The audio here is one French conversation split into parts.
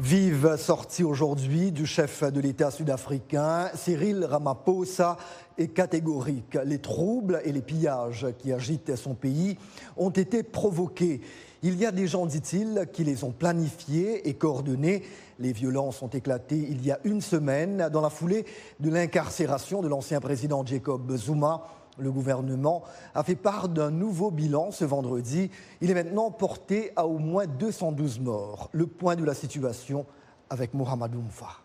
Vive sortie aujourd'hui du chef de l'État sud-africain, Cyril Ramaphosa, est catégorique. Les troubles et les pillages qui agitent son pays ont été provoqués. Il y a des gens, dit-il, qui les ont planifiés et coordonnés. Les violences ont éclaté il y a une semaine dans la foulée de l'incarcération de l'ancien président Jacob Zuma. Le gouvernement a fait part d'un nouveau bilan ce vendredi. Il est maintenant porté à au moins 212 morts. Le point de la situation avec Mohamed Oumfa.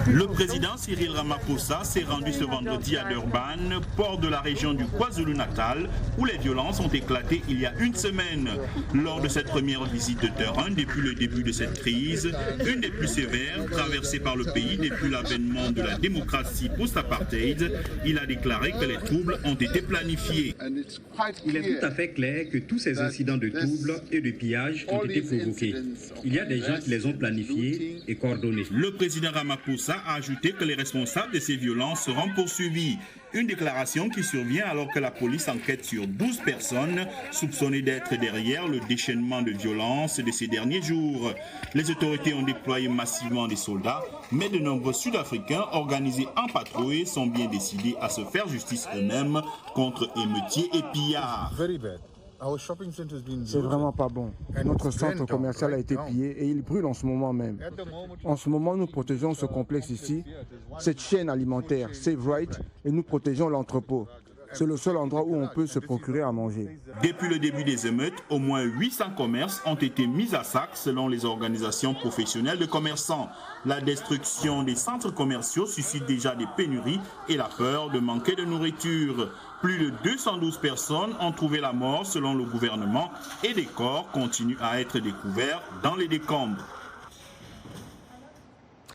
Le président Cyril Ramaphosa s'est rendu ce vendredi à Durban, port de la région du KwaZulu-Natal, où les violences ont éclaté il y a une semaine. Lors de cette première visite de terrain depuis le début de cette crise, une des plus sévères traversées par le pays depuis l'avènement de la démocratie post-apartheid, il a déclaré que les troubles ont été planifiés. Il est tout à fait clair que tous ces incidents de troubles et de pillage ont été provoqués. Il y a des gens qui les ont planifiés et coordonnés. Le président Ramaphosa a ajouté que les responsables de ces violences seront poursuivis. Une déclaration qui survient alors que la police enquête sur 12 personnes soupçonnées d'être derrière le déchaînement de violence de ces derniers jours. Les autorités ont déployé massivement des soldats, mais de nombreux Sud-Africains organisés en patrouille sont bien décidés à se faire justice eux-mêmes contre émeutiers et pillards. C'est vraiment pas bon. Notre centre commercial a été pillé et il brûle en ce moment même. En ce moment, nous protégeons ce complexe ici, cette chaîne alimentaire, Save Right, et nous protégeons l'entrepôt. C'est le seul endroit où on peut se procurer à manger. Depuis le début des émeutes, au moins 800 commerces ont été mis à sac selon les organisations professionnelles de commerçants. La destruction des centres commerciaux suscite déjà des pénuries et la peur de manquer de nourriture. Plus de 212 personnes ont trouvé la mort selon le gouvernement et des corps continuent à être découverts dans les décombres.